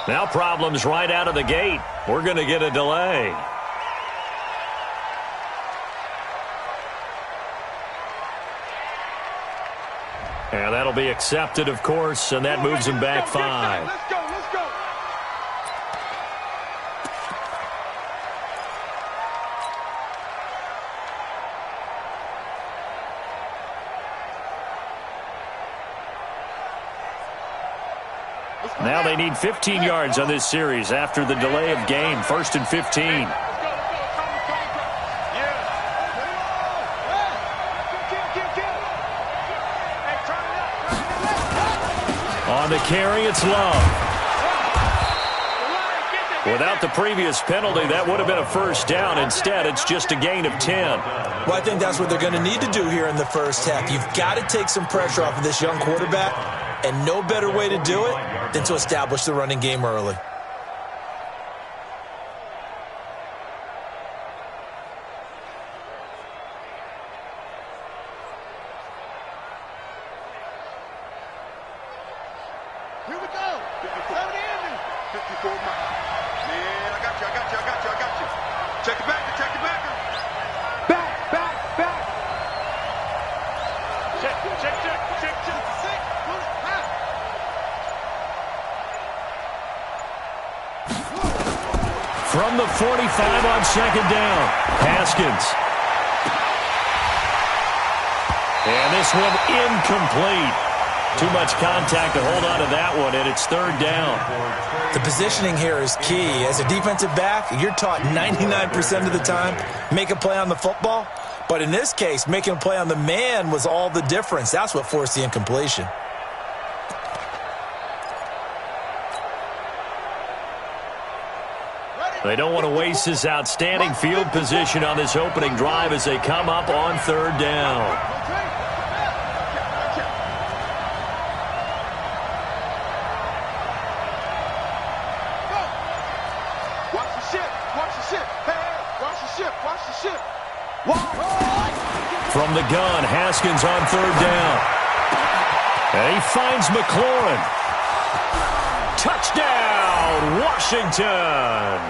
Now problems right out of the gate. We're going to get a delay. And that'll be accepted, of course, and that moves him back 5. Let's go. Now they need 15 yards on this series after the delay of game. 1st and 15. On the carry, it's Love. Without the previous penalty, that would have been a first down. Instead, it's just a gain of 10. Well, I think that's what they're going to need to do here in the first half. You've got to take some pressure off of this young quarterback, and no better way to do it than to establish the running game early. Here we go. 54 miles. Man, I got you. Check the backer. Back. Check. From the 45 on 2nd down, Haskins. And this one incomplete. Too much contact to hold on to that one, and it's 3rd down. The positioning here is key. As a defensive back, you're taught 99% of the time, make a play on the football. But in this case, making a play on the man was all the difference. That's what forced the incompletion. They don't want to waste this outstanding field position on this opening drive as they come up on 3rd down. From the gun, Haskins on 3rd down. And he finds McLaurin. Touchdown, Washington.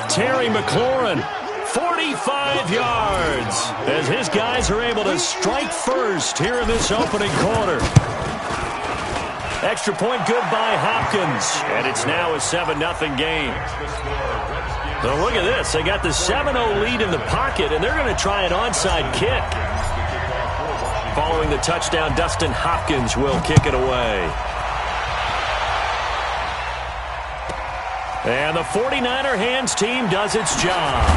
Terry McLaurin, 45 yards, as his guys are able to strike first here in this opening quarter. Extra point good by Hopkins, and it's now a 7-0 game. So look at this. They got the 7-0 lead in the pocket, and they're going to try an onside kick. Following the touchdown, Dustin Hopkins will kick it away. And the 49er hands team does its job.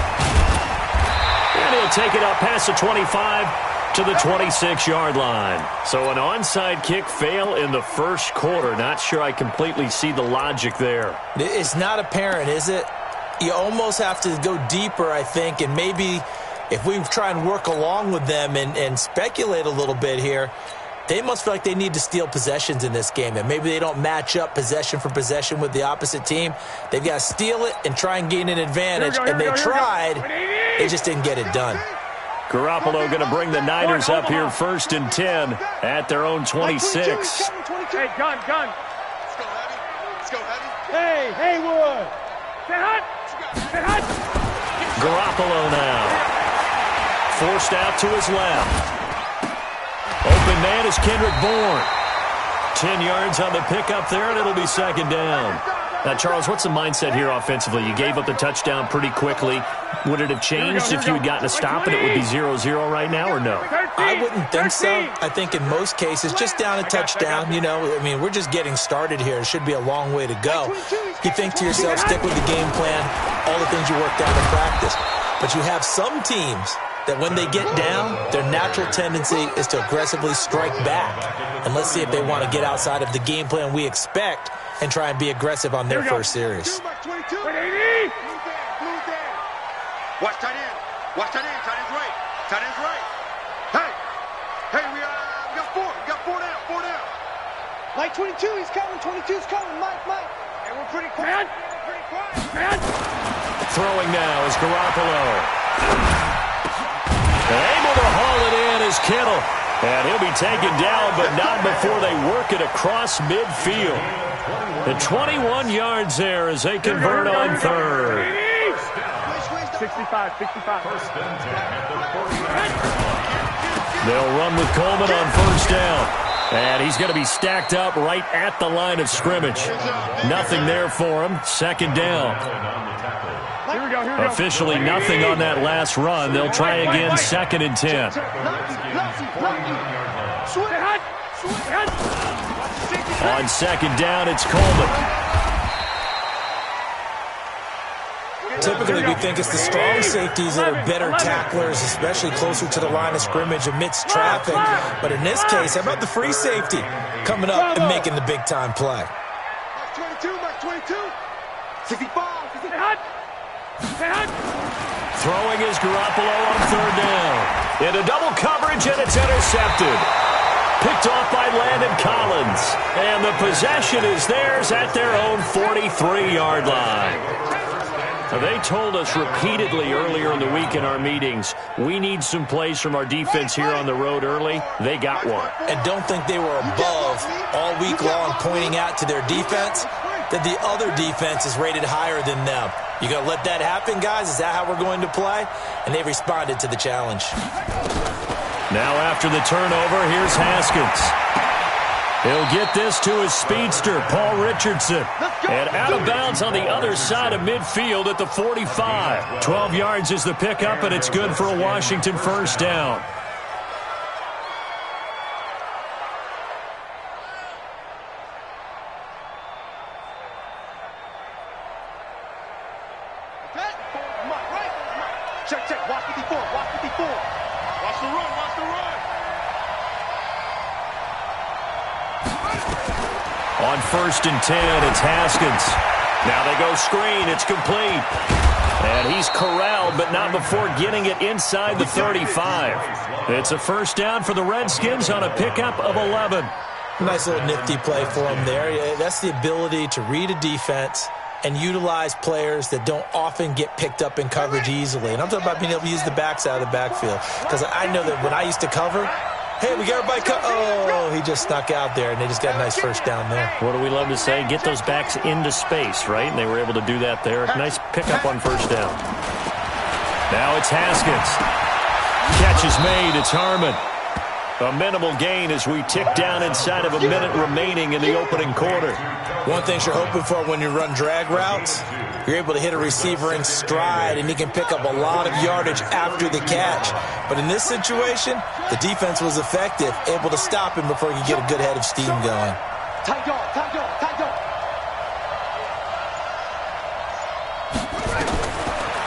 And he'll take it up past the 25 to the 26-yard line. So an onside kick fail in the first quarter. Not sure I completely see the logic there. It's not apparent, is it? You almost have to go deeper, I think, and maybe if we try and work along with them and speculate a little bit here, they must feel like they need to steal possessions in this game, and maybe they don't match up possession for possession with the opposite team. They've got to steal it and try and gain an advantage, and they tried. They just didn't get it done. Garoppolo going to bring the Niners up here 1st and 10 at their own 26. Hey, gun. Let's go, Heavy. Hey, Haywood. Get hot. Garoppolo now. Forced out to his left. Open man is Kendrick Bourne. 10 yards on the pickup there, and it'll be 2nd down. Now, Charles, what's the mindset here offensively? You gave up the touchdown pretty quickly. Would it have changed if you had gotten a stop and it would be 0-0 right now, or no? I wouldn't think so. I think in most cases, just down a touchdown, we're just getting started here. It should be a long way to go. You think to yourself, stick with the game plan, all the things you worked out in practice. But you have some teams that when they get down, their natural tendency is to aggressively strike back. And let's see if they want to get outside of the game plan we expect and try and be aggressive on their first series. Watch tight end. Tight end's right. Hey, we got 4. We got 4 down. Mike 22, he's coming. 22's coming. Mike. And we're pretty quiet. Man. Throwing now is Garoppolo. Able to haul it in is Kittle. And he'll be taken down, but not before they work it across midfield. The 21 yards there as they convert on third. 65. They'll run with Coleman on first down. And he's going to be stacked up right at the line of scrimmage. Nothing there for him. Second down. Here we go. Officially nothing on that last run. They'll try again, 2nd and 10. On second down, it's Coleman. Typically, we think it's the strong safeties that are better tacklers, especially closer to the line of scrimmage amidst traffic. But in this case, how about the free safety coming up and making the big-time play? 22, 65. Throwing is Garoppolo on third down. Into double coverage, and it's intercepted. Picked off by Landon Collins. And the possession is theirs at their own 43-yard line. They told us repeatedly earlier in the week in our meetings, we need some plays from our defense here on the road early. They got one. And don't think they were above all week long pointing out to their defense that the other defense is rated higher than them. You going to let that happen, guys? Is that how we're going to play? And they responded to the challenge. Now after the turnover, here's Haskins. He'll get this to his speedster, Paul Richardson. And out of bounds on the other side of midfield at the 45. 12 yards is the pickup, and it's good for a Washington first down. Check. Watch 54. Watch the run. On 1st and 10, it's Haskins. Now they go screen. It's complete. And he's corralled, but not before getting it inside the 35. It's a first down for the Redskins on a pickup of 11. Nice little nifty play for him there. That's the ability to read a defense and utilize players that don't often get picked up in coverage easily. And I'm talking about being able to use the backside of the backfield. Because I know that when I used to cover, hey, we got everybody oh, he just snuck out there, and they just got a nice first down there. What do we love to say? Get those backs into space, right? And they were able to do that there. Nice pickup on first down. Now it's Haskins. Catch is made. It's Harmon. A minimal gain as we tick down inside of a minute remaining in the opening quarter. One thing you're hoping for when you run drag routes, you're able to hit a receiver in stride, and he can pick up a lot of yardage after the catch. But in this situation, the defense was effective, able to stop him before he could get a good head of steam going. Tight yard.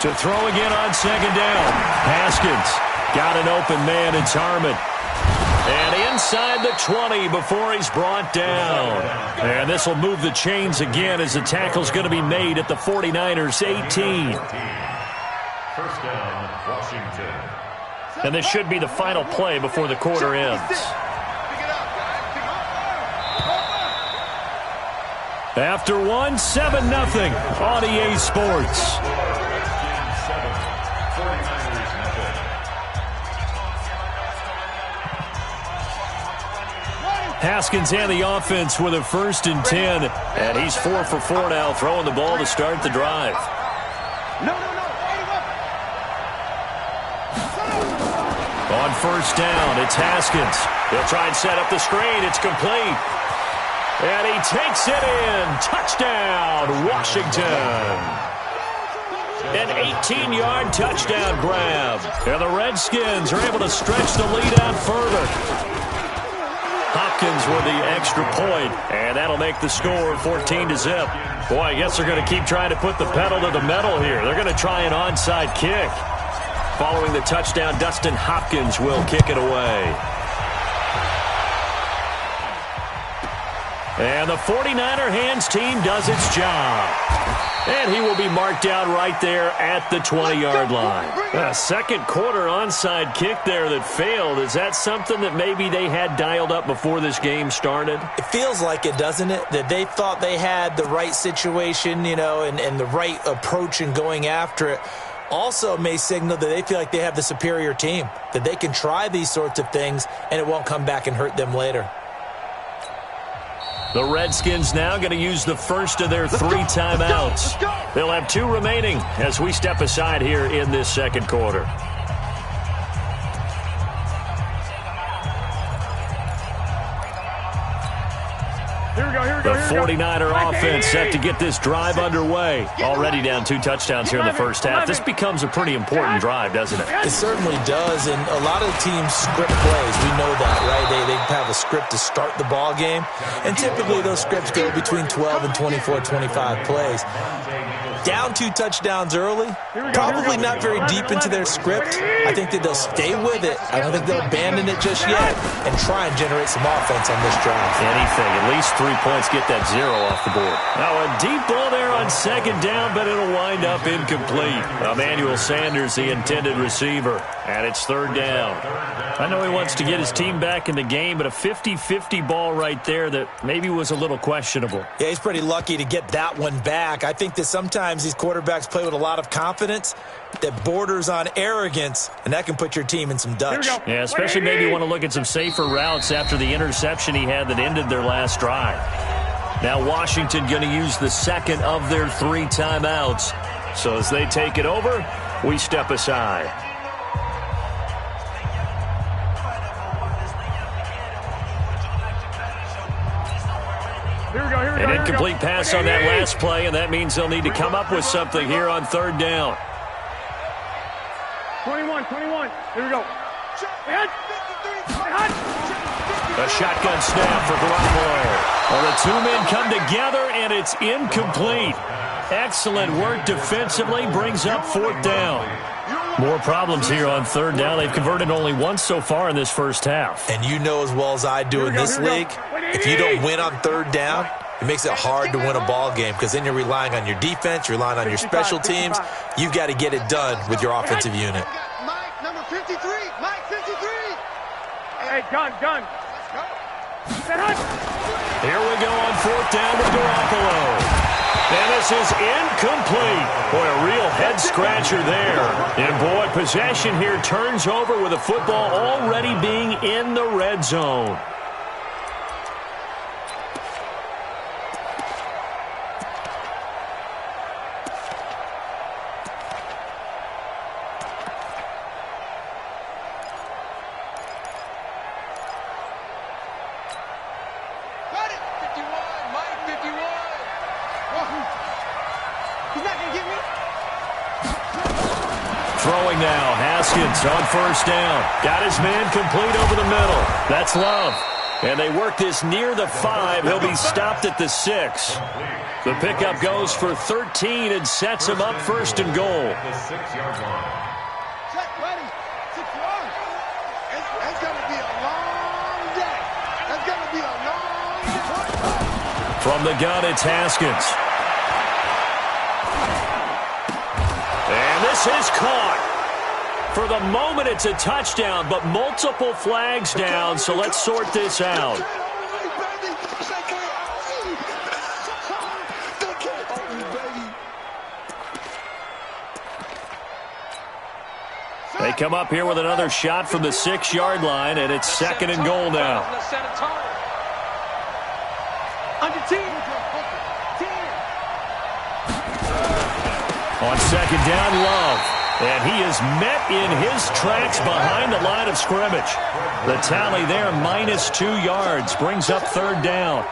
To throw again on second down. Haskins got an open man. It's Harmon. And inside the 20 before he's brought down. And this will move the chains again as the tackle's going to be made at the 49ers 18. First down, Washington. And this should be the final play before the quarter ends. After one, 7-0 on EA Sports. Haskins and the offense with a 1st and 10. And he's 4 for 4 now, throwing the ball to start the drive. On first down, it's Haskins. He'll try and set up the screen. It's complete. And he takes it in. Touchdown, Washington. An 18-yard touchdown grab. And the Redskins are able to stretch the lead out further. Hopkins with the extra point, and that'll make the score 14-0. Boy, I guess they're going to keep trying to put the pedal to the metal here. They're going to try an onside kick. Following the touchdown, Dustin Hopkins will kick it away. And the 49er hands team does its job. And he will be marked down right there at the 20-yard line. A second quarter onside kick there that failed. Is that something that maybe they had dialed up before this game started? It feels like it, doesn't it? That they thought they had the right situation, and the right approach in going after it. Also may signal that they feel like they have the superior team, that they can try these sorts of things and it won't come back and hurt them later. The Redskins now going to use the first of their 3 timeouts. They'll have 2 remaining as we step aside here in this second quarter. The 49er offense set to get this drive underway. Already down 2 touchdowns here in the first half. This becomes a pretty important drive, doesn't it? It certainly does, and a lot of teams script plays. We know that, right? They have a script to start the ball game, and typically those scripts go between 12 and 24, 25 plays. Down 2 touchdowns early, probably not very deep into their script. I think that they'll stay with it. I don't think they'll abandon it just yet and try and generate some offense on this drive. Anything, at least 3 points, get that 0 off the board. Now a deep ball there on second down, but it'll wind up incomplete. Emmanuel Sanders, the intended receiver, and it's 3rd down. I know he wants to get his team back in the game, but a 50-50 ball right there that maybe was a little questionable. Yeah, he's pretty lucky to get that one back. I think that sometimes these quarterbacks play with a lot of confidence that borders on arrogance, and that can put your team in some Dutch. Yeah, especially maybe you want to look at some safer routes after the interception he had that ended their last drive. Now Washington going to use the second of their 3 timeouts. So as they take it over, we step aside. An incomplete pass on that last play, and that means they'll need to come up with something here on 3rd down. 21. Here we go. A shotgun snap for Garoppolo. Well, the 2 men come together, and it's incomplete. Excellent work defensively, brings up 4th down. More problems here on 3rd down. They've converted only once so far in this first half. And you know as well as I do in this league, if you don't win on 3rd down, it makes it hard to win a ball game because then you're relying on your defense, you're relying on your special teams. You've got to get it done with your offensive unit. Mike, number 53. Mike, 53. Hey, gun. Here we go on 4th down with Garoppolo. And this is incomplete. Boy, a real head-scratcher there. And, boy, possession here turns over with the football already being in the red zone. Throwing now, Haskins on 1st down. Got his man complete over the middle. That's Love. And they work this near the 5. He'll be stopped at the 6. The pickup goes for 13 and sets him up 1st and goal. Check, buddy. 6 yards. It's going to be a long day. It's going to be a long day. From the gun, it's Haskins. And this is caught. For the moment, it's a touchdown, but multiple flags down, so let's sort this out. They come up here with another shot from the 6-yard line, and it's 2nd and goal now. On 2nd down, Love. And he is met in his tracks behind the line of scrimmage. The tally there, -2 yards, brings up 3rd down.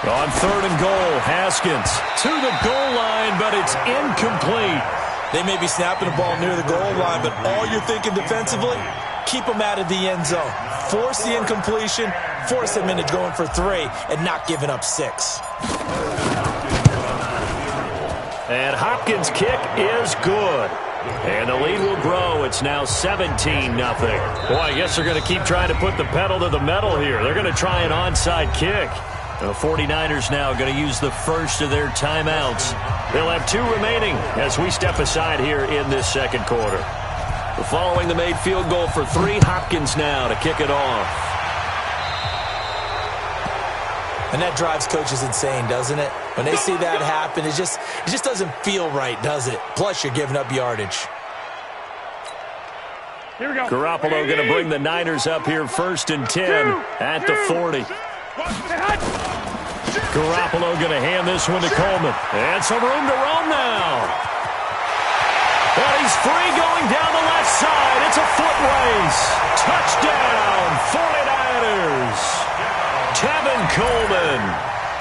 On 3rd and goal, Haskins to the goal line, but it's incomplete. They may be snapping the ball near the goal line, but all you're thinking defensively, keep them out of the end zone. Force the incompletion, force them into going for 3, and not giving up 6. And Hopkins' kick is good. And the lead will grow. It's now 17-0. Boy, I guess they're going to keep trying to put the pedal to the metal here. They're going to try an onside kick. The 49ers now going to use the first of their timeouts. They'll have 2 remaining as we step aside here in this second quarter. Following the made field goal for 3, Hopkins now to kick it off. And that drives coaches insane, doesn't it? When they see that happen, it just doesn't feel right, does it? Plus, you're giving up yardage. Here we go. Garoppolo going to bring the Niners up here 1st and 10 at the 40. Garoppolo going to hand this one to Coleman. And some room to roam now. And he's free going down the left side. It's a foot race. Touchdown, 49ers. Tevin Coleman,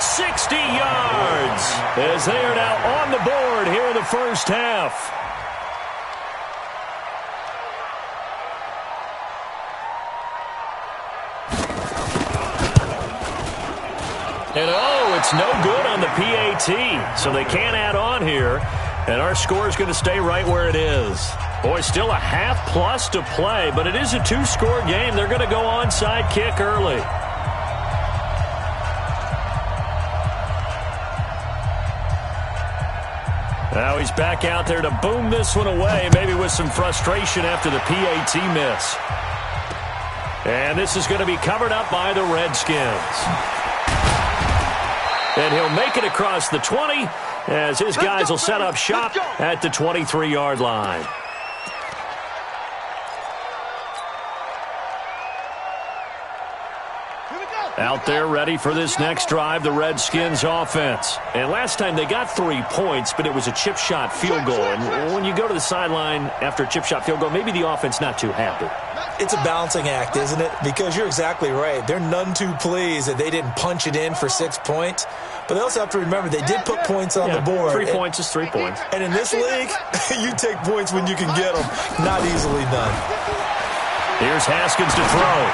60 yards, as they are now on the board here in the first half. And it's no good on the PAT, so they can't add on here. And our score is going to stay right where it is. Boy, still a half plus to play, but it is a 2-score game. They're going to go onside kick early. Now he's back out there to boom this one away, maybe with some frustration after the PAT miss. And this is going to be covered up by the Redskins. And he'll make it across the 20 as his guys will set up shop at the 23-yard line. Out there ready for this next drive, the Redskins offense. And last time they got 3 points, but it was a chip shot field goal. And when you go to the sideline after a chip shot field goal, maybe the offense not too happy. It's a balancing act, isn't it? Because you're exactly right. They're none too pleased that they didn't punch it in for 6 points. But they also have to remember they did put points on the board. 3 points is 3 points. And in this league, you take points when you can get them. Not easily done. Here's Haskins to throw.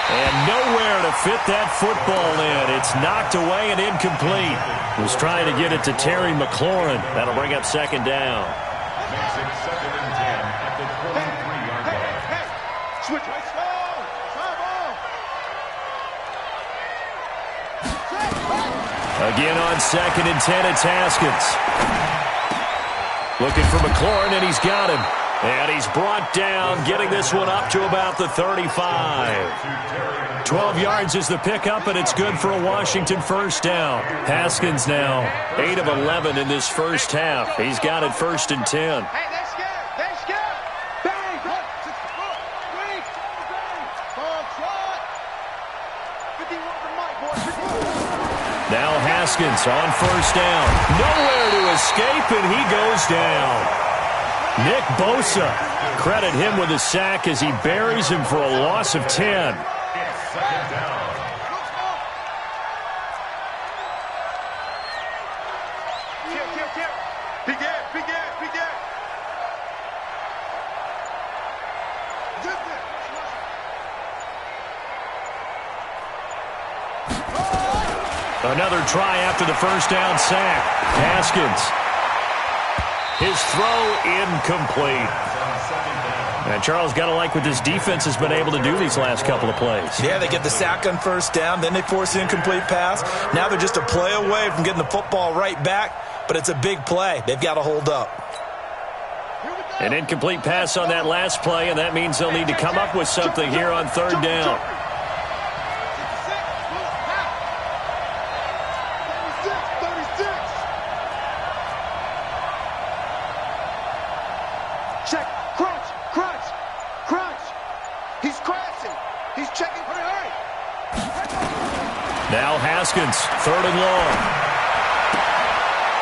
And nowhere to fit that football in. It's knocked away and incomplete. Was trying to get it to Terry McLaurin. That'll bring up 2nd down. Makes it 2nd and 10 at the 23-yard line. Hey, switch. Again on 2nd and 10, it's Haskins. Looking for McLaurin, and he's got him. And he's brought down, getting this one up to about the 35. 12 yards is the pickup, and it's good for a Washington first down. Haskins now 8 of 11 in this first half. He's got it 1st and 10. Hey, they're scared. They're scared. Bang. Wait. Ball shot. 51 for Mike, boys. Now Haskins on 1st down. Nowhere to escape, and he goes down. Nick Bosa, credit him with a sack as he buries him for a loss of 10. It's 2nd down. Begin. Another try after the 1st down sack. Haskins. His throw incomplete. And Charles, got to like what this defense has been able to do these last couple of plays. Yeah, they get the sack on 1st down, then they force the incomplete pass. Now they're just a play away from getting the football right back, but it's a big play. They've got to hold up. An incomplete pass on that last play, and that means they'll need to come up with something here on 3rd down. Check. Crunch. He's crashing. He's checking pretty hard. Now Haskins, 3rd and long.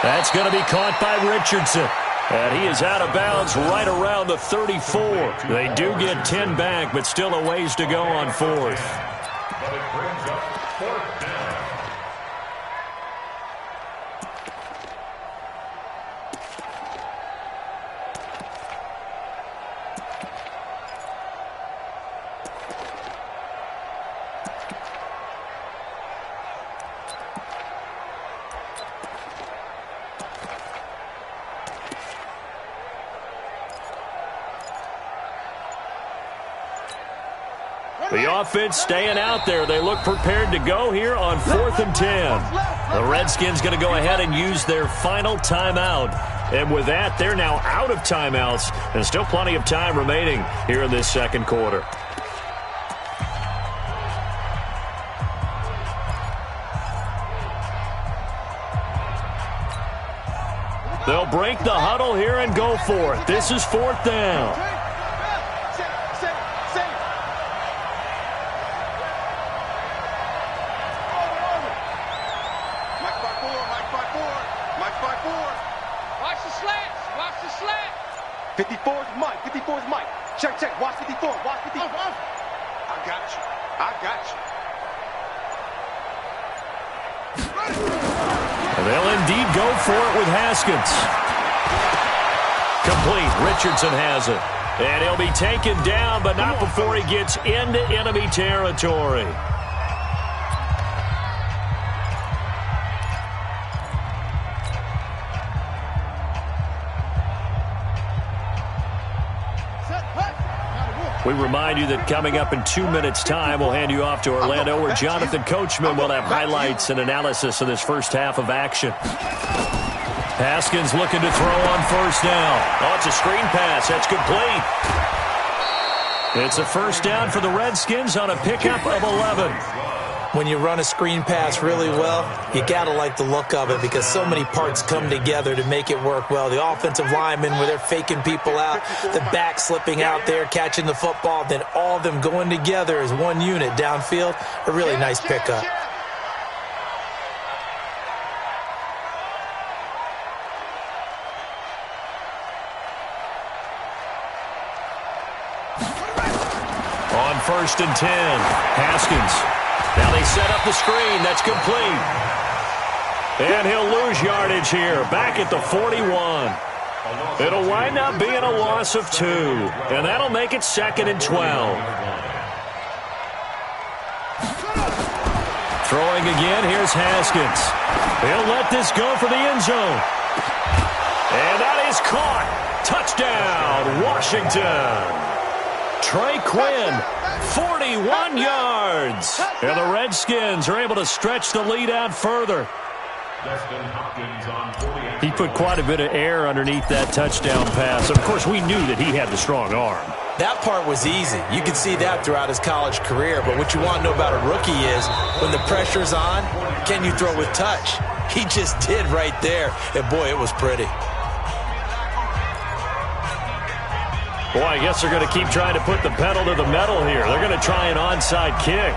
That's going to be caught by Richardson. And he is out of bounds right around the 34. They do get 10 back, but still a ways to go on 4th. But it brings up 4th down. The offense staying out there. They look prepared to go here on 4th and 10. The Redskins going to go ahead and use their final timeout. And with that, they're now out of timeouts. And still plenty of time remaining here in this 2nd quarter. They'll break the huddle here and go for it. This is 4th down. Mike 5-4. Watch the slants. Watch the slant. 54 is Mike. 54 is Mike. Check, check. Watch 54. Watch 54. I got you. I got you. They'll indeed go for it with Haskins. Complete. Richardson has it. And he'll be taken down, but not before he gets into enemy territory. We remind you that coming up in 2 minutes' time, we'll hand you off to Orlando, where Jonathan Coachman will have highlights and analysis of this first half of action. Haskins looking to throw on 1st down. Oh, it's a screen pass. That's complete. It's a 1st down for the Redskins on a pickup of 11. When you run a screen pass really well, you got to like the look of it because so many parts come together to make it work well. The offensive linemen, where they're faking people out, the back slipping out there, catching the football, then all of them going together as one unit downfield. A really nice pickup. On 1st and 10, Haskins. Now they set up the screen. That's complete. And he'll lose yardage here. Back at the 41. It'll wind up being a loss of 2. And that'll make it 2nd and 12. Throwing again. Here's Haskins. He'll let this go for the end zone. And that is caught. Touchdown, Washington. Trey Quinn, 41 yards. And the Redskins are able to stretch the lead out further. He put quite a bit of air underneath that touchdown pass. Of course, we knew that he had the strong arm. That part was easy. You could see that throughout his college career. But what you want to know about a rookie is when the pressure's on, can you throw with touch? He just did right there. And, boy, it was pretty. Boy, I guess they're going to keep trying to put the pedal to the metal here. They're going to try an onside kick.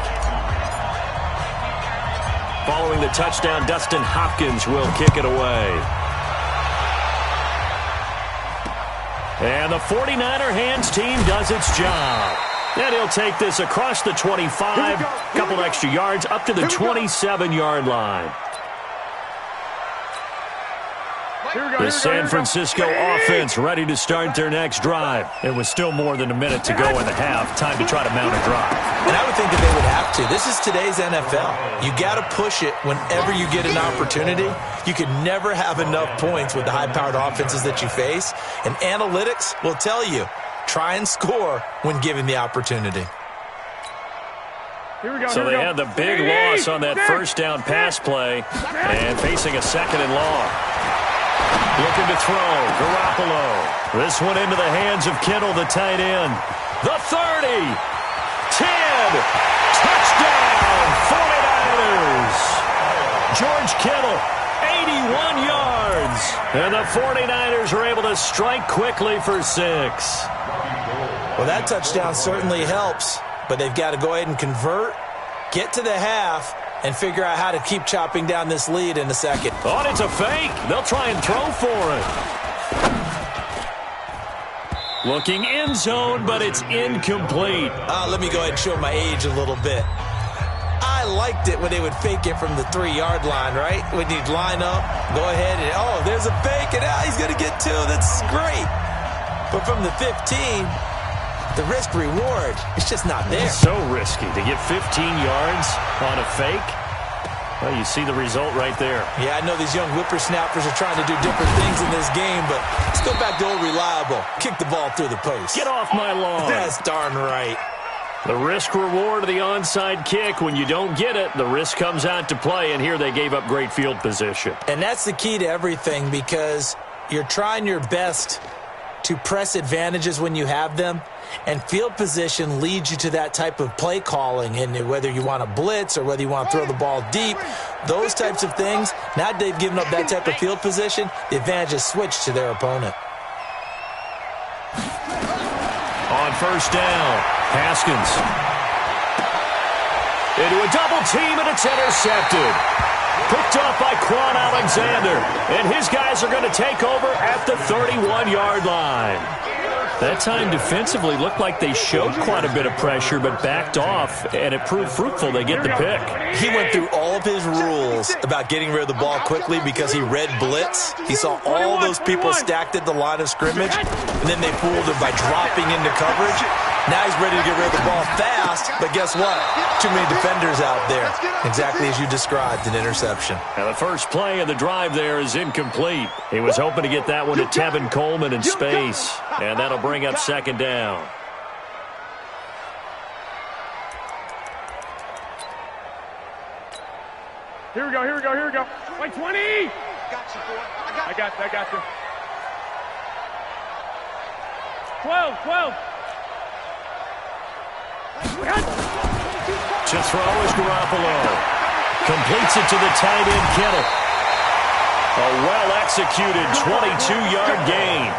Following the touchdown, Dustin Hopkins will kick it away. And the 49er hands team does its job. And he'll take this across the 25, couple extra yards, up to the 27-yard line. The San Francisco offense ready to start their next drive. It was still more than a minute to go in the half. Time to try to mount a drive. And I would think that they would have to. This is today's NFL. You got to push it whenever you get an opportunity. You can never have enough points with the high-powered offenses that you face. And analytics will tell you, try and score when given the opportunity. So they had the big loss on that 1st down pass play and facing a 2nd and long. Looking to throw, Garoppolo. This one into the hands of Kittle, the tight end. The 30, 10, touchdown, 49ers. George Kittle, 81 yards. And the 49ers are able to strike quickly for 6. Well, that touchdown certainly helps, but they've got to go ahead and convert, get to the half, and figure out how to keep chopping down this lead in a second. Oh, and it's a fake. They'll try and throw for it. Looking end zone, but it's incomplete. Let me go ahead and show my age a little bit. I liked it when they would fake it from the 3-yard line, right? When you'd line up, go ahead and, oh, there's a fake, and he's going to get 2. That's great. But from the 15, the risk-reward, it's just not there. It's so risky to get 15 yards on a fake. Well, you see the result right there. Yeah, I know these young whippersnappers are trying to do different things in this game, but let's go back to old reliable. Kick the ball through the post. Get off my lawn. That's darn right. The risk-reward of the onside kick. When you don't get it, the risk comes out to play, and here they gave up great field position. And that's the key to everything because you're trying your best to press advantages when you have them, and field position leads you to that type of play calling. And whether you want to blitz or whether you want to throw the ball deep, those types of things, now that they've given up that type of field position, the advantage is switched to their opponent. On first down, Haskins. Into a double team, and it's intercepted. Picked up by Quan Alexander. And his guys are going to take over at the 31-yard line. That time defensively looked like they showed quite a bit of pressure but backed off, and it proved fruitful. They get the pick. He went through all of his rules about getting rid of the ball quickly because he read blitz. He saw all those people stacked at the line of scrimmage, and then they fooled him by dropping into coverage. Now he's ready to get rid of the ball fast, but guess what? Too many defenders out there. Exactly as you described, an interception. Now the first play of the drive there is incomplete. He was hoping to get that one to Tevin Coleman in space, and that'll bring up second down. Here we go, here we go, here we go. Wait, 20! I got you. 12. To throw is Garoppolo. Completes it to the tight end, Kittle. A well-executed 22-yard gain.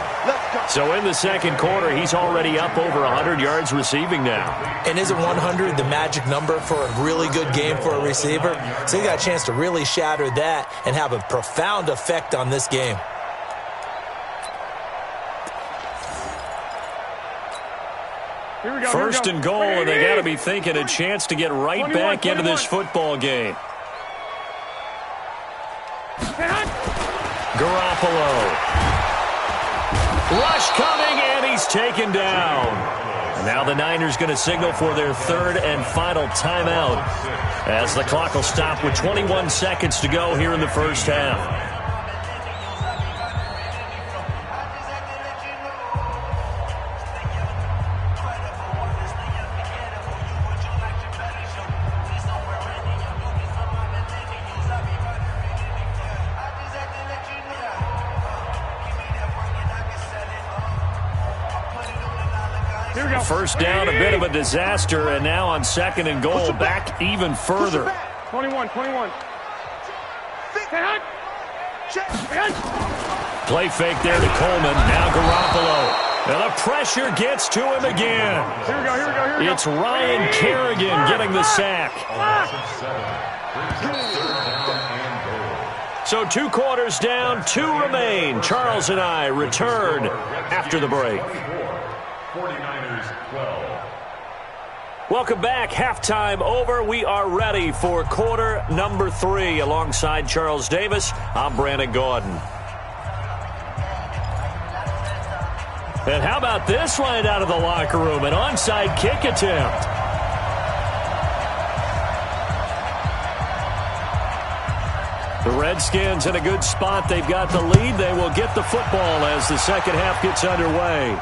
So in the second quarter, he's already up over 100 yards receiving now. And isn't 100 the magic number for a really good game for a receiver? So he got a chance to really shatter that and have a profound effect on this game. First and goal, and they got to be thinking a chance to get right back into this football game. Garoppolo. Rush coming, and he's taken down. And now the Niners going to signal for their third and final timeout as the clock will stop with 21 seconds to go here in the first half. First down, a bit of a disaster, and now on second and goal, back even further. 21. Play fake there to Coleman. Now Garoppolo. And the pressure gets to him again. Here we go. It's Ryan Kerrigan getting the sack. So 2 quarters down, 2 remain. Charles and I return after the break. 49ers 12. Welcome back. Halftime over. We are ready for quarter number 3. Alongside Charles Davis, I'm Brandon Gordon. And how about this right out of the locker room? An onside kick attempt. The Redskins in a good spot. They've got the lead. They will get the football as the second half gets underway.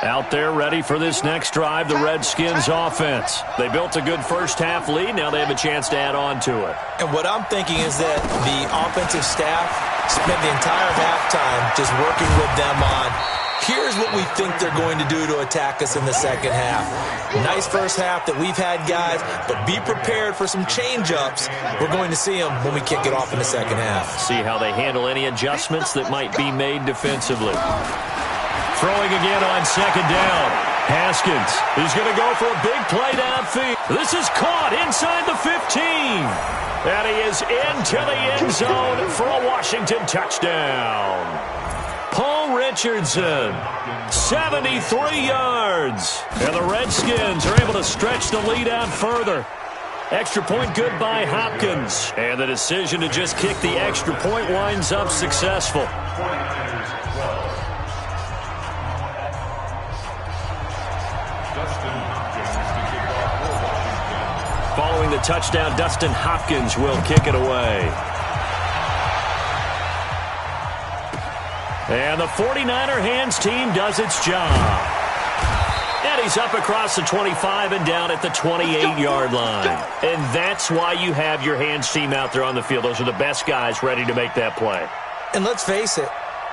Out there ready for this next drive, the Redskins offense. They built a good first half lead. Now they have a chance to add on to it. And what I'm thinking is that the offensive staff spent the entire halftime just working with them on, here's what we think they're going to do to attack us in the second half. Nice first half that we've had, guys, but be prepared for some change-ups. We're going to see them when we kick it off in the second half. See how they handle any adjustments that might be made defensively. Throwing again on second down. Haskins is going to go for a big play downfield. This is caught inside the 15. And he is into the end zone for a Washington touchdown. Paul Richardson, 73 yards. And the Redskins are able to stretch the lead out further. Extra point good by Hopkins. And the decision to just kick the extra point winds up successful. Following the touchdown, Dustin Hopkins will kick it away. And the 49er hands team does its job. And he's up across the 25 and down at the 28-yard line. And that's why you have your hands team out there on the field. Those are the best guys ready to make that play. And let's face it,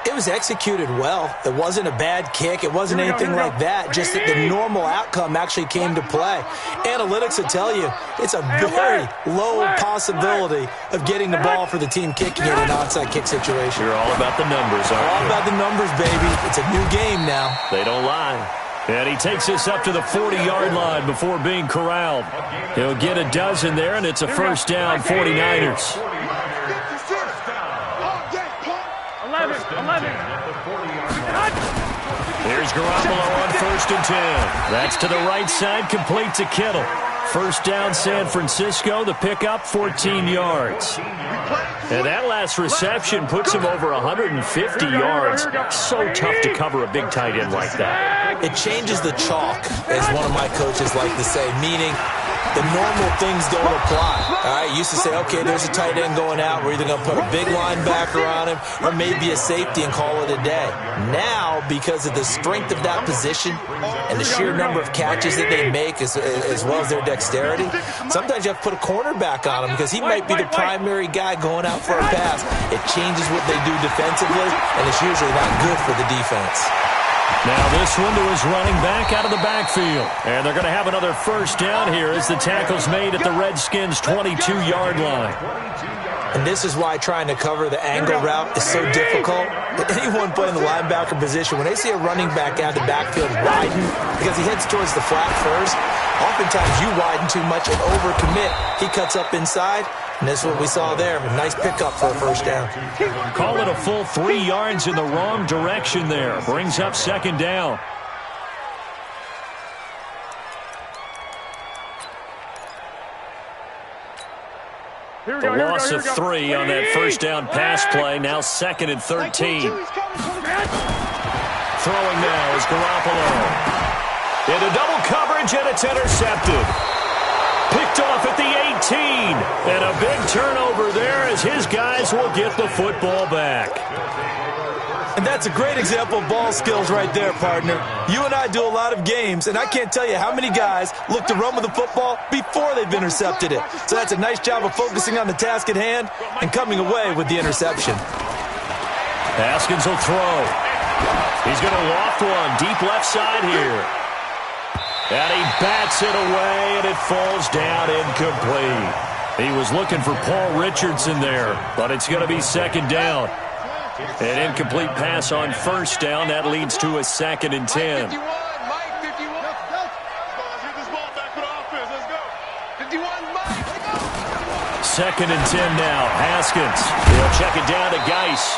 it was executed well. It wasn't a bad kick. It wasn't anything like that. Just that the normal outcome actually came to play. Analytics will tell you it's a very low possibility of getting the ball for the team kicking in an onside kick situation. You're all about the numbers, aren't you? All about the numbers, baby. It's a new game now. They don't lie. And he takes this up to the 40-yard line before being corralled. He'll get a dozen there, and it's a first down, 49ers. 11. Here's Garoppolo on 1st and 10. That's to the right side, complete to Kittle. First down, San Francisco. The pickup, 14 yards. And that last reception puts him over 150 yards. So tough to cover a big tight end like that. It changes the chalk, as one of my coaches like to say, meaning the normal things don't apply. All right, used to say, okay, there's a tight end going out. We're either going to put a big linebacker on him or maybe a safety and call it a day. Now, because of the strength of that position and the sheer number of catches that they make as well as their dexterity, sometimes you have to put a cornerback on him because he might be the primary guy going out for a pass. It changes what they do defensively, and it's usually not good for the defense. Now this one to his running back out of the backfield. And they're going to have another first down here as the tackle's made at the Redskins' 22-yard line. And this is why trying to cover the angle route is so difficult. Anyone playing the linebacker position, when they see a running back out of the backfield widen because he heads towards the flat first, oftentimes you widen too much and overcommit. He cuts up inside, and that's what we saw there. A nice pickup for a first down. Call it a full 3 yards in the wrong direction there. Brings up second down. A loss of 3 on that first down pass play. Now 2nd and 13. Throwing now is Garoppolo. Into double coverage, and it's intercepted. Picked off at the 18. And a big turnover there as his guys will get the football back. And that's a great example of ball skills right there, partner. You and I do a lot of games, and I can't tell you how many guys look to run with the football before they've intercepted it. So that's a nice job of focusing on the task at hand and coming away with the interception. Haskins will throw. He's going to loft one deep left side here. And he bats it away, and it falls down incomplete. He was looking for Paul Richardson there, but it's going to be second down. An incomplete pass on first down. That leads to a 2nd and 10. Mike 51. Let's get this ball back for the offense. Let's go. 51, Mike. 2nd and 10 now. Haskins. He'll check it down to Geis.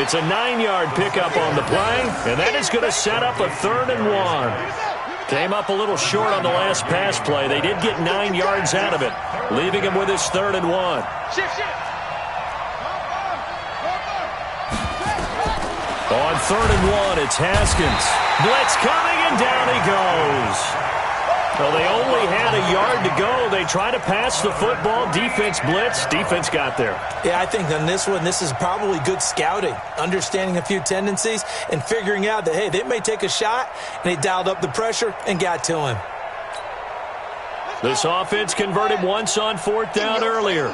It's a 9-yard pickup on the play, and that is going to set up a 3rd and 1. Came up a little short on the last pass play. They did get 9 yards out of it, leaving him with his 3rd and 1. Shift. On 3rd and 1, it's Haskins. Blitz coming, and down he goes. Well, they only had a yard to go. They tried to pass the football. Defense blitz. Defense got there. Yeah, I think on this one, this is probably good scouting, understanding a few tendencies, and figuring out that, hey, they may take a shot, and they dialed up the pressure and got to him. This offense converted once on 4th down earlier.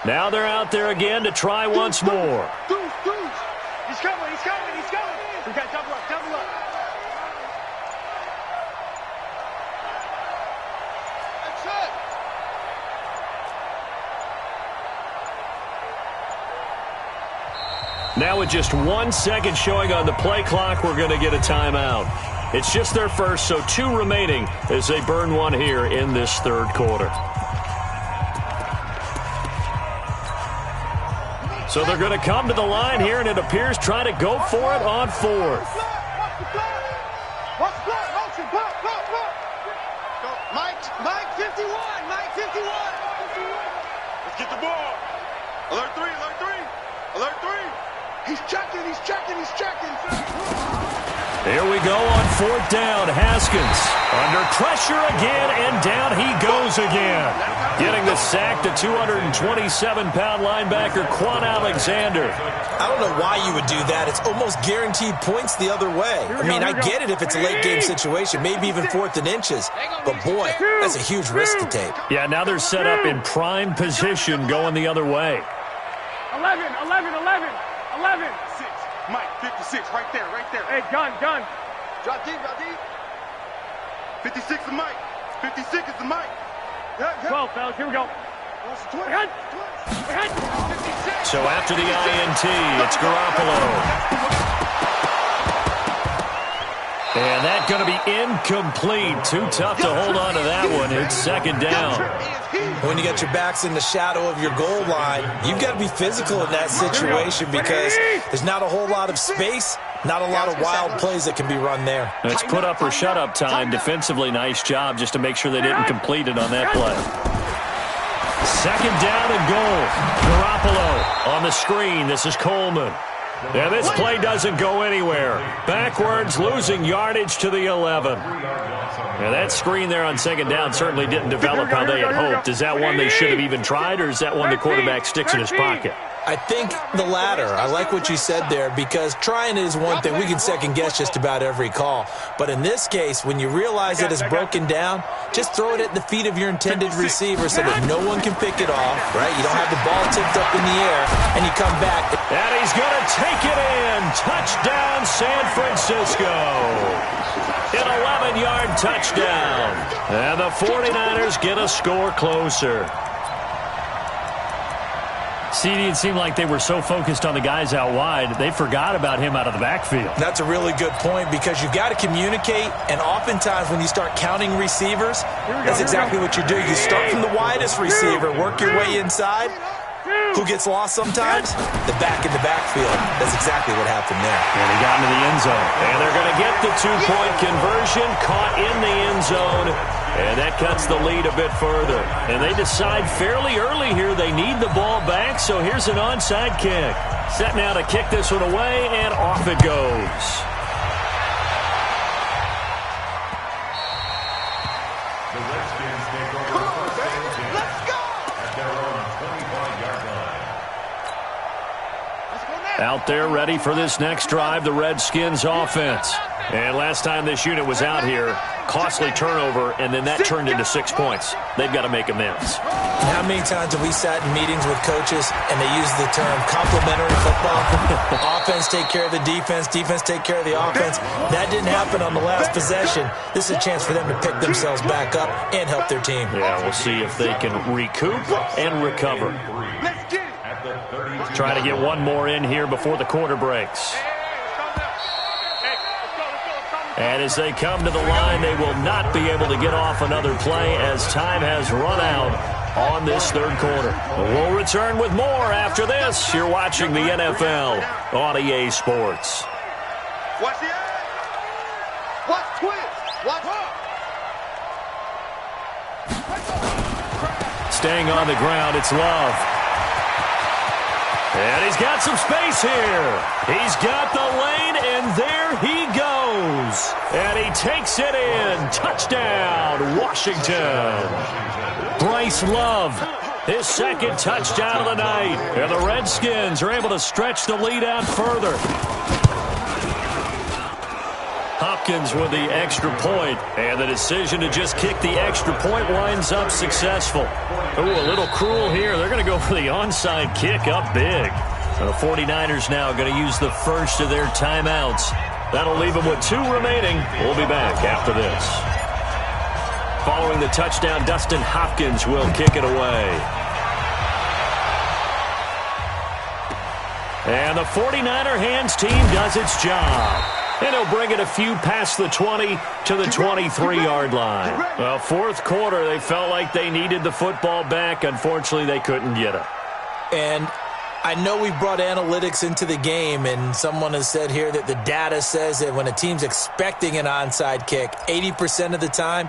Now they're out there again to try once more. He's coming. We got double up. That's it. Now with just 1 second showing on the play clock, we're going to get a timeout. It's just their first, so 2 remaining as they burn one here in this 3rd quarter. So they're going to come to the line here, and it appears try to go for it on 4th. Mike 51. Let's get the ball. Alert 3. He's checking. Here we go on 4th down. Haskins under pressure again, and down he goes again. Getting the sack, the 227-pound linebacker, Quan Alexander. I don't know why you would do that. It's almost guaranteed points the other way. I mean, I get it if it's a late-game situation, maybe even 4th and inches. But, boy, that's a huge risk to take. Yeah, now they're set up in prime position going the other way. 11. 6. Mike, 56, right there. Hey, gun. Drop deep. 56 is Mike. 56 is the Mike. 12, fellas, here we go. So after the INT, it's Garoppolo. And that's going to be incomplete. Too tough to hold on to that one. It's 2nd down. When you got your backs in the shadow of your goal line, you've got to be physical in that situation because there's not a whole lot of space, not a lot of wild plays that can be run there. It's put up or shut up time. Defensively, nice job just to make sure they didn't complete it on that play. 2nd down and goal. Garoppolo on the screen. This is Coleman. And this play doesn't go anywhere. Backwards, losing yardage to the 11. And that screen there on 2nd down certainly didn't develop how they had hoped. Is that one they should have even tried, or is that one the quarterback sticks in his pocket? I think the latter. I like what you said there because trying it is one thing. We can second-guess just about every call. But in this case, when you realize that it's broken down, just throw it at the feet of your intended receiver so that no one can pick it off, right? You don't have the ball tipped up in the air, and you come back. And he's going to take it in. Touchdown, San Francisco. An 11-yard touchdown. And the 49ers get a score closer. CD, it seemed like they were so focused on the guys out wide, they forgot about him out of the backfield. That's a really good point because you've got to communicate, and oftentimes when you start counting receivers, that's exactly what you do. You start from the widest receiver, work your way inside. Who gets lost sometimes? The back in the backfield. That's exactly what happened there. And he got into the end zone. And they're going to get the 2-point conversion, caught in the end zone. And that cuts the lead a bit further. And they decide fairly early here they need the ball back, so here's an onside kick. Set now to kick this one away, and off it goes. The Redskins take over first and 10 at their own 25-yard line. Out there ready for this next drive, the Redskins offense. And last time this unit was out here, costly turnover, and then that turned into 6 points. They've got to make amends. And how many times have we sat in meetings with coaches and they use the term complementary football? Offense take care of the defense, defense take care of the offense. That didn't happen on the last possession. This is a chance for them to pick themselves back up and help their team. Yeah, we'll see if they can recoup and recover. Trying to get one more in here before the quarter breaks. And as they come to the line, they will not be able to get off another play as time has run out on this 3rd quarter. We'll return with more after this. You're watching the NFL on EA Sports. Watch the edge. Watch twist. Watch up. Staying on the ground, it's Love. And he's got some space here. He's got the lane, and there he goes. And he takes it in. Touchdown, Washington. Bryce Love, his 2nd touchdown of the night. And the Redskins are able to stretch the lead out further. Hopkins with the extra point, and the decision to just kick the extra point winds up successful. Ooh, a little cruel here. They're going to go for the onside kick up big. The 49ers now going to use the first of their timeouts. That'll leave them with 2 remaining. We'll be back after this. Following the touchdown, Dustin Hopkins will kick it away. And the 49er hands team does its job. And he'll bring it a few past the 20 to the 23-yard line. Well, 4th quarter, they felt like they needed the football back. Unfortunately, they couldn't get it. And I know we've brought analytics into the game, and someone has said here that the data says that when a team's expecting an onside kick, 80% of the time,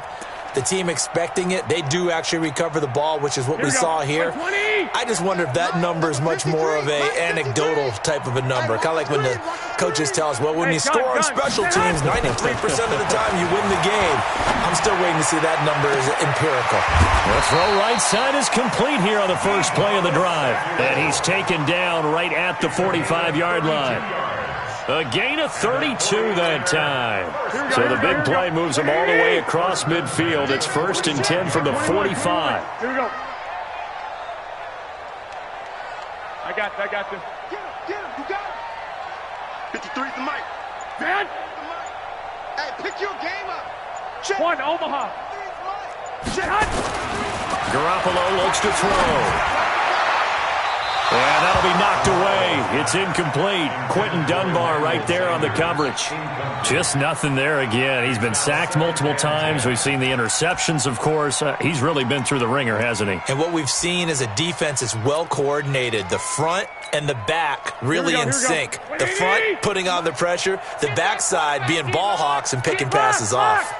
the team expecting it, they do actually recover the ball, which is what we saw here. I just wonder if that number is much more of a anecdotal type of a number. Kind of like when the coaches tell us, well, when you score on special teams, 93% of the time you win the game. I'm still waiting to see that number is empirical. The throw right side is complete here on the first play of the drive. And he's taken down right at the 45-yard line. A gain of 32 that time. So the big play moves him all the way across midfield. It's 1st and 10 from the 45. Here we go. I got this. Get him, you got him. 53's the mic. Man. Hey, pick your game up. Check. One, Omaha. Check. Garoppolo looks to throw. And that'll be knocked away. It's incomplete. Quentin Dunbar right there on the coverage. Just nothing there again. He's been sacked multiple times. We've seen the interceptions, of course. He's really been through the ringer, hasn't he? And what we've seen is a defense that's well coordinated. The front and the back really in sync. The front putting on the pressure. The backside being ball hawks and picking passes off.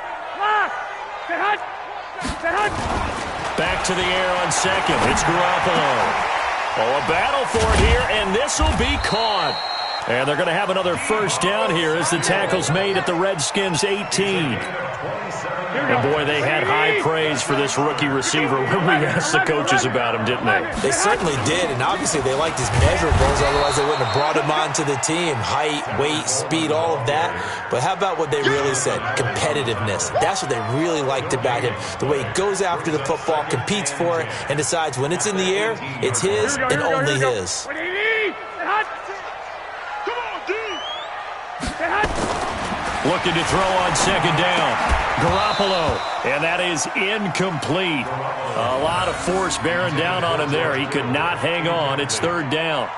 Back to the air on second. It's Garoppolo. Oh, a battle for it here, and this will be caught. And they're going to have another first down here as the tackle's made at the Redskins' 18. And, boy, they had high praise for this rookie receiver when we asked the coaches about him, didn't they? They certainly did, and obviously they liked his measurables, otherwise they wouldn't have brought him onto the team. Height, weight, speed, all of that. But how about what they really said? Competitiveness. That's what they really liked about him. The way he goes after the football, competes for it, and decides when it's in the air, it's his and only his. Looking to throw on second down. Garoppolo, and that is incomplete. A lot of force bearing down on him there. He could not hang on. It's 3rd down.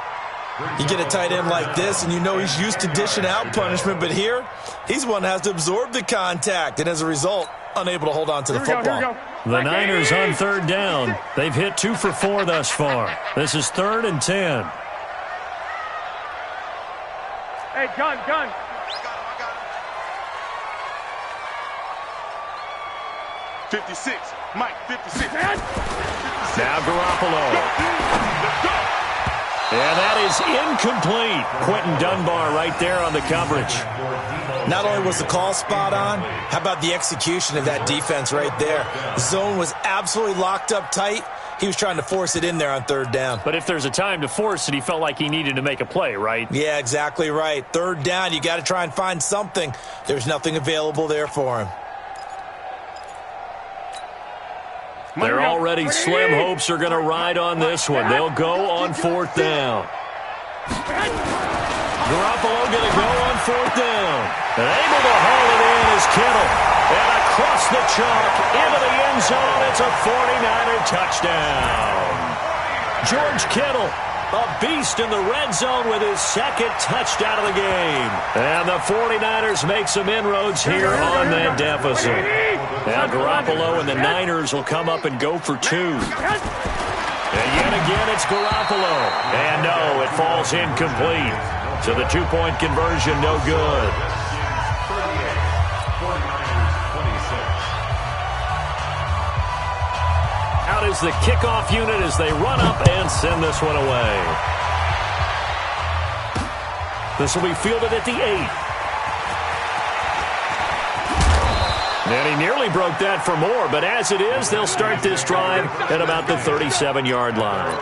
You get a tight end like this, and you know he's used to dishing out punishment, but here, he's one that has to absorb the contact, and as a result, unable to hold on to the football. The Niners on 3rd down. They've hit 2 for 4 thus far. This is 3rd and 10. Hey, gun. 56. Mike, 56. Now Garoppolo. And that is incomplete. Quentin Dunbar right there on the coverage. Not only was the call spot on, how about the execution of that defense right there? The zone was absolutely locked up tight. He was trying to force it in there on 3rd down. But if there's a time to force it, he felt like he needed to make a play, right? Yeah, exactly right. 3rd down, you got to try and find something. There's nothing available there for him. Their already slim hopes are going to ride on this one. They'll go on 4th down. Garoppolo going to go on 4th down. And able to haul it in is Kittle. And across the chalk into the end zone. It's a 49er touchdown. George Kittle, a beast in the red zone with his 2nd touchdown of the game. And the 49ers make some inroads here on that deficit. Now Garoppolo and the Niners will come up and go for 2. And yet again, it's Garoppolo. And no, it falls incomplete. So the 2-point conversion, no good. Out is the kickoff unit as they run up and send this one away. This will be fielded at the 8. And he nearly broke that for more, but as it is, they'll start this drive at about the 37-yard line.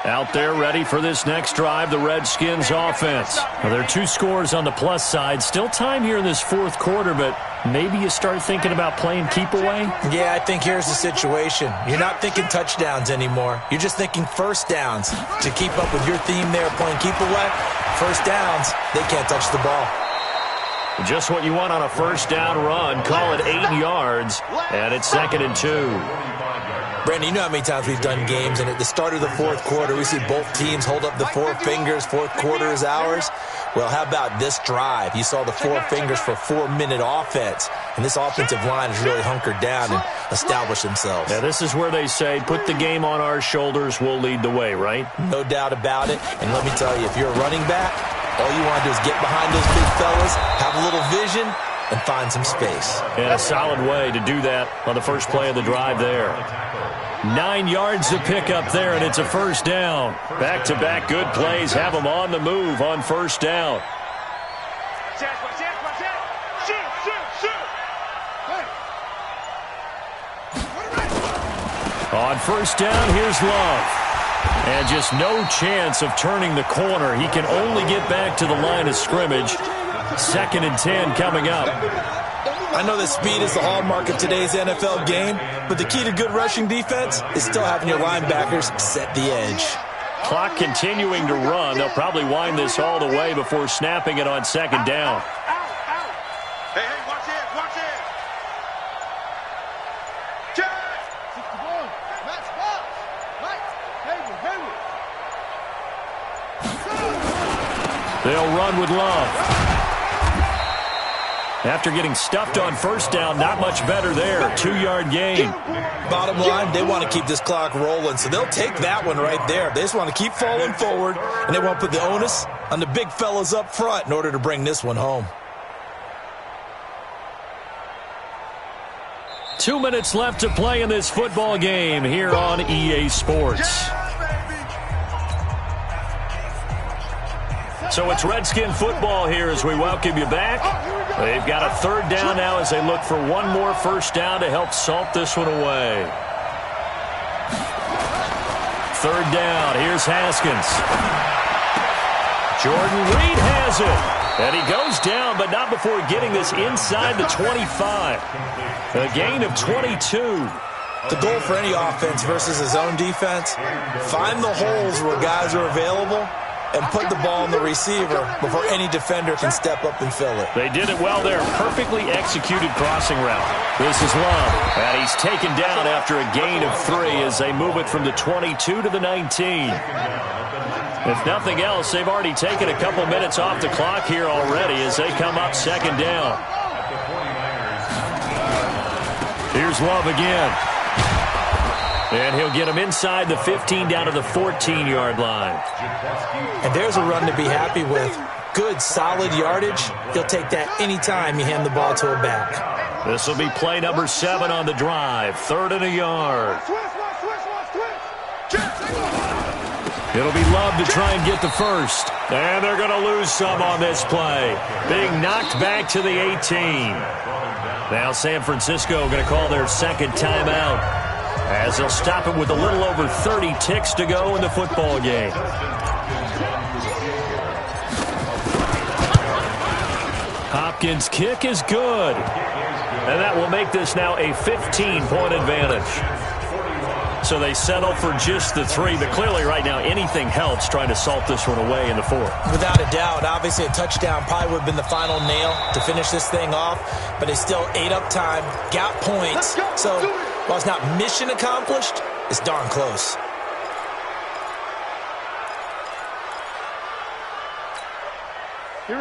Out there ready for this next drive, the Redskins offense. Well, there are 2 scores on the plus side. Still time here in this 4th quarter, but maybe you start thinking about playing keep away? Yeah, I think here's the situation. You're not thinking touchdowns anymore. You're just thinking first downs. To keep up with your theme there, playing keep away, first downs, they can't touch the ball. Just what you want on a first down run. Call it 8 yards, and it's 2nd and 2. Brandon, you know how many times we've done games, and at the start of the 4th quarter, we see both teams hold up the 4 fingers, 4th quarter is ours. Well, how about this drive? You saw the 4 fingers for 4-minute offense, and this offensive line has really hunkered down and established themselves. Yeah, this is where they say, put the game on our shoulders, we'll lead the way, right? No doubt about it, and let me tell you, if you're a running back, all you want to do is get behind those big fellas, have a little vision, and find some space. And a solid way to do that on the first play of the drive there. 9 yards to pick up there, and it's a first down. Back-to-back good plays have them on the move on first down. On first down, here's Love. And just no chance of turning the corner. He can only get back to the line of scrimmage. 2nd and 10 coming up. I know that speed is the hallmark of today's NFL game, but the key to good rushing defense is still having your linebackers set the edge. Clock continuing to run. They'll probably wind this all the way before snapping it on 2nd down. Hey, watch it, watch it. They'll run with Love. After getting stuffed on first down, not much better there. 2-yard gain. Bottom line, they want to keep this clock rolling, so they'll take that one right there. They just want to keep falling forward, and they want to put the onus on the big fellas up front in order to bring this one home. 2 minutes left to play in this football game here on EA Sports. So it's Redskin football here as we welcome you back. They've got a 3rd down now as they look for one more first down to help salt this one away. 3rd down. Here's Haskins. Jordan Reed has it. And he goes down, but not before getting this inside the 25. A gain of 22. The goal for any offense versus his own defense, find the holes where guys are available and put the ball on the receiver before any defender can step up and fill it. They did it well there. Perfectly executed crossing route. This is Love. And he's taken down after a gain of 3 as they move it from the 22 to the 19. If nothing else, they've already taken a couple minutes off the clock here already as they come up 2nd down. Here's Love again. And he'll get him inside the 15 down to the 14-yard line. And there's a run to be happy with. Good, solid yardage. He'll take that anytime you hand the ball to a back. This will be play number 7 on the drive. 3rd and a yard. It'll be Love to try and get the first. And they're going to lose some on this play. Being knocked back to the 18. Now San Francisco going to call their 2nd timeout, as they'll stop it with a little over 30 ticks to go in the football game. Hopkins' kick is good. And that will make this now a 15-point advantage. So they settle for just the 3, but clearly right now anything helps trying to salt this one away in the 4th. Without a doubt, obviously a touchdown probably would have been the final nail to finish this thing off, but they still ate up time, got points. So while it's not mission accomplished, it's darn close.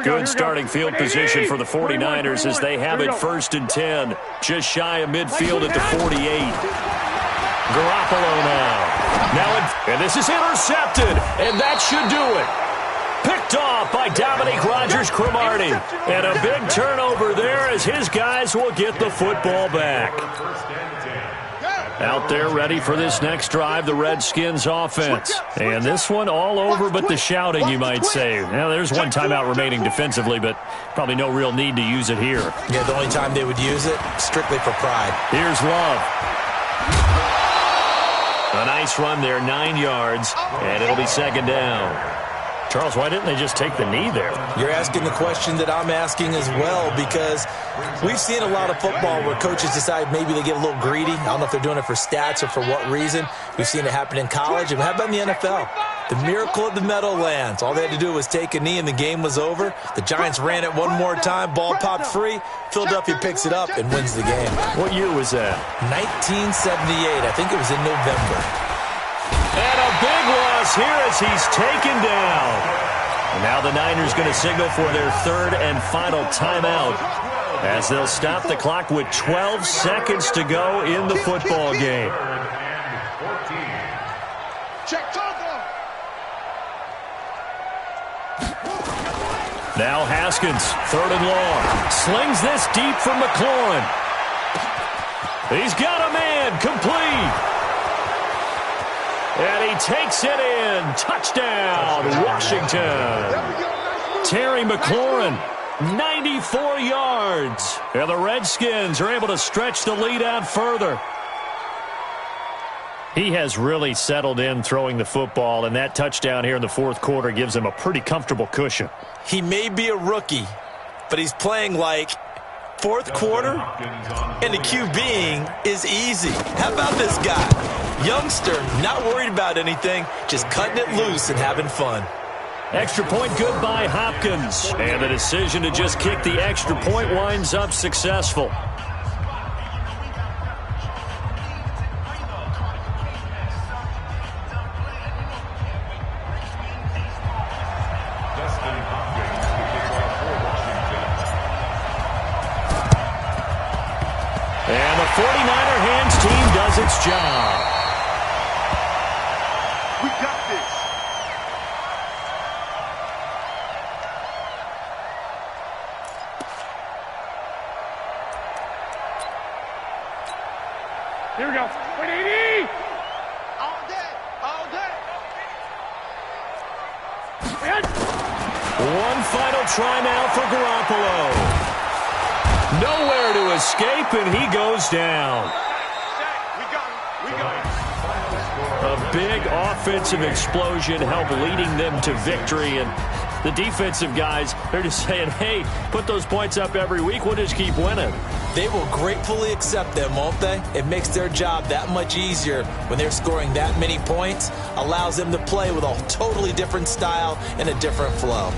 Good starting field position for the 49ers as they have it 1st and 10, just shy of midfield at the 48. Garoppolo now. And this is intercepted, and that should do it. Picked off by Dominique Rodgers-Cromartie. And a big turnover there as his guys will get the football back. Out there ready for this next drive, the Redskins offense. And this one all over but the shouting, you might say. Now, there's one timeout remaining defensively, but probably no real need to use it here. Yeah, the only time they would use it, strictly for pride. Here's Love. A nice run there, 9 yards, and it'll be 2nd down. Charles, why didn't they just take the knee there? You're asking the question that I'm asking as well, because we've seen a lot of football where coaches decide maybe they get a little greedy. I don't know if they're doing it for stats or for what reason. We've seen it happen in college, and how about in the NFL? The miracle of the Meadowlands. All they had to do was take a knee, and the game was over. The Giants ran it one more time. Ball popped free. Philadelphia picks it up and wins the game. What year was that? 1978. I think it was in November. And a big loss here as he's taken down. And now the Niners going to signal for their 3rd and final timeout as they'll stop the clock with 12 seconds to go in the football game. Now Haskins, 3rd and long. Slings this deep for McLaurin. He's got a man, complete. And he takes it in. Touchdown, Washington. Terry McLaurin, 94 yards. And the Redskins are able to stretch the lead out further. He has really settled in throwing the football, and that touchdown here in the 4th quarter gives him a pretty comfortable cushion. He may be a rookie, but he's playing like 4th quarter, and the QBing is easy. How about this guy? Youngster, not worried about anything, just cutting it loose and having fun. Extra point good by Hopkins. And the decision to just kick the extra point winds up successful. And the 49er hands team does its job. We got this. Here we go. 180. All day. All day. One final try now for Garoppolo. Nowhere to escape, and he goes down. We got him. We got him. A big offensive explosion helped leading them to victory, and the defensive guys, they're just saying, hey, put those points up every week, we'll just keep winning. They will gratefully accept them, won't they? It makes their job that much easier when they're scoring that many points, allows them to play with a totally different style and a different flow.